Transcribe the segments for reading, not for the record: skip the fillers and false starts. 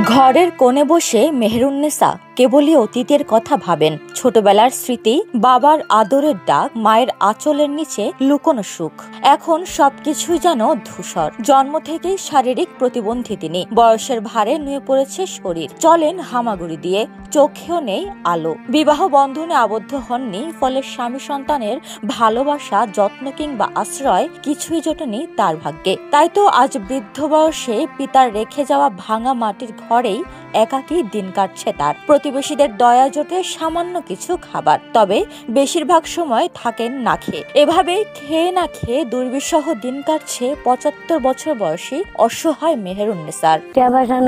ঘরের কোণে বসে মেহেরুন্নেসা কেবলই অতীতের কথা ভাবেন। ছোটবেলার স্মৃতি, বাবার আদরের ডাক, মায়ের আঁচলের নিচে লুকোনো সুখ। এখন সবকিছুই যেন ধূসর। জন্ম থেকেই শারীরিক প্রতিবন্ধী তিনি। বয়সের ভারে নুয়ে পড়েছে শরীর। চলেন হামাগুড়ি দিয়ে, চোখেও নেই আলো। বিবাহ বন্ধনে আবদ্ধ হননি, ফলে স্বামী সন্তানের ভালোবাসা, যত্ন কিংবা আশ্রয় কিছুই জোটেনি তার ভাগ্যে। তাই তো আজ বৃদ্ধ বয়সে পিতার রেখে যাওয়া ভাঙা মাটির ঘরেই একাকী দিন কাটছে তার। প্রতিবেশীদের দয়া জোটে সামান্য কিছু খাবার, তবে বেশিরভাগ সময় থাকেন না খেয়ে। এভাবেই খেয়ে না খেয়ে দুর্বিষহ দিন কাটছে ৭৫ বছর বয়সী অসহায় মেহেরুন্নেসার।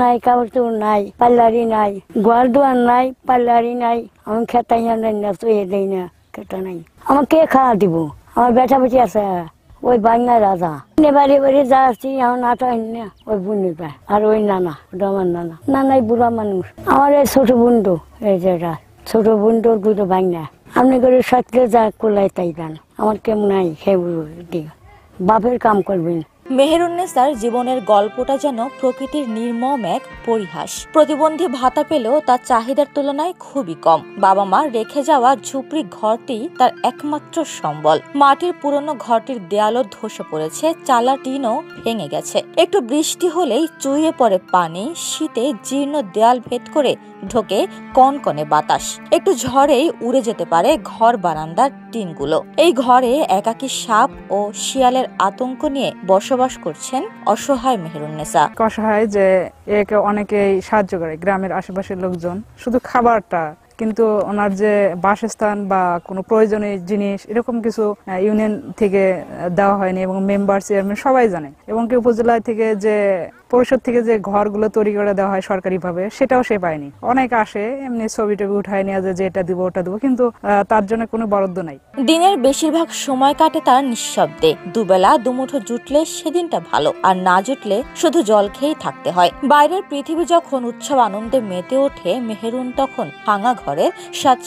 নাই, কাপড় নাই, পাল্লারি নাই, গোয়াল দোয়ার নাই, পাল্লারি নাই, আমি খেতাইয়া নেই না, তো দেই না, খেতা নাই। আমার কে খাওয়া দিব? আমার বেটা বেটি আছে, ওই বাংলা রাজা বাড়ি বাড়ি যা আসছি আমার নাটা না, ওই বুনিটা আর ওই নানা, ওটা আমার নানাই বুড়া মানুষ। আমার এই ছোট বুন্ডু, এই যেটা ছোট বুন্ডুর দুটো বাংলা, আপনি করে সাথে যা কোলাই তাই দেন, আমার কেমন নাই খেয়ে বাপের কাম করবেন। মেহেরুন্নেসার জীবনের গল্পটা যেন প্রকৃতির নির্মম এক পরিহাস। প্রতিবন্ধী ভাতা পেলেও তার চাহিদার তুলনায় খুবই কম। বাবা মা রেখে যাওয়া ঝুপড়ি ঘরটি তার একমাত্র সম্বল। মাটির পুরনো ঘরটির দেয়ালও ধসে পড়েছে, চালা টিনও ভেঙে গেছে। একটু বৃষ্টি হলেই চুইয়ে পড়ে পানি, শীতে জীর্ণ দেয়াল ভেদ করে ঢোকে কনকনে বাতাস। একটু ঝড়েই উড়ে যেতে পারে ঘর বারান্দার টিনগুলো। এই ঘরে একাকী সাপ ও শিয়ালের আতঙ্ক নিয়ে বসবাস করছেন অসহায় মেহেরুন্নেসা। অসহায় যে একে অনেকেই সাহায্য করে, গ্রামের আশেপাশের লোকজন, শুধু খাবারটা, কিন্তু ওনার যে বাসস্থান বা কোনো প্রয়োজনীয় জিনিস এরকম কিছু ইউনিয়ন থেকে দেওয়া হয়নি, এবং মেম্বার চেয়ারম্যান সবাই জানে, এবং কি উপজেলা থেকে যে পরিষদ থেকে যে ঘরগুলো তৈরি করে দেওয়া হয় সরকারি ভাবে, সেটাও সে পায়নি। অনেক আসে এমনি ছবি টবি উঠায় নিয়ে যে এটা দিব ওটা দিব, কিন্তু তার জন্য কোনো বরাদ্দ নাই। দিনের বেশিরভাগ সময় কাটে তার নিঃশব্দে। দুবেলা দুমুঠো জুটলে সেদিনটা ভালো, আর না জুটলে শুধু জল খেয়েই থাকতে হয়। বাইরের পৃথিবী যখন উৎসব আনন্দে মেতে ওঠে, মেহেরুন তখন ভাঙা ঘরের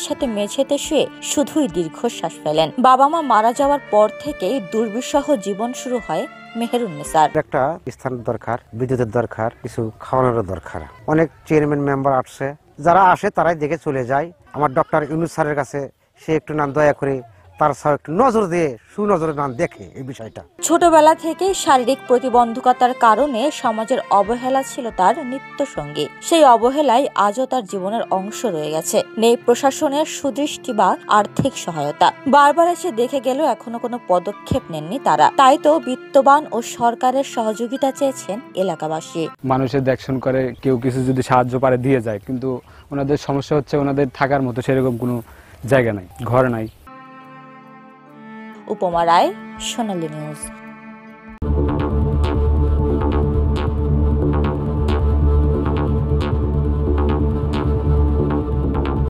সাথে মেঝেতে শুয়ে শুধুই দীর্ঘশ্বাস ফেলেন। বাবা মা মারা যাওয়ার পর থেকেই দুর্বিষহ জীবন শুরু হয় মেহেরুন্নেসার। একটা স্থানের দরকার, বিদ্যুতের দরকার, কিছু খাওয়ানোর দরকার। অনেক চেয়ারম্যান মেম্বার আসছে, যারা আসে তারাই দেখে চলে যায়। আমার ডক্টর ইউনুস স্যারের কাছে সে একটু নাম দয়া করে তার একটু নজর দিয়ে সুনজরে নাম দেখে এই বিষয়টা। ছোটবেলা থেকে শারীরিক প্রতিবন্ধকতার কারণে সমাজের অবহেলা ছিল তার নিত্য সঙ্গী। সেই অবহেলায় আজও তার জীবনের অংশ রয়ে গেছে। নেই প্রশাসনের সুদৃষ্টি বা আর্থিক সহায়তা। বারবার এসে দেখে গেল, এখনো কোনো পদক্ষেপ নেননি তারা। তাই তো বিত্তবান ও সরকারের সহযোগিতা চেয়েছেন এলাকাবাসী। মানুষের দেখশন করে কেউ কিছু যদি সাহায্য পারে দিয়ে যায়, কিন্তু ওনাদের সমস্যা হচ্ছে ওনাদের থাকার মতো সেরকম কোনো জায়গা নাই, ঘর নাই। উপমা রায়, সোনালী নিউজ।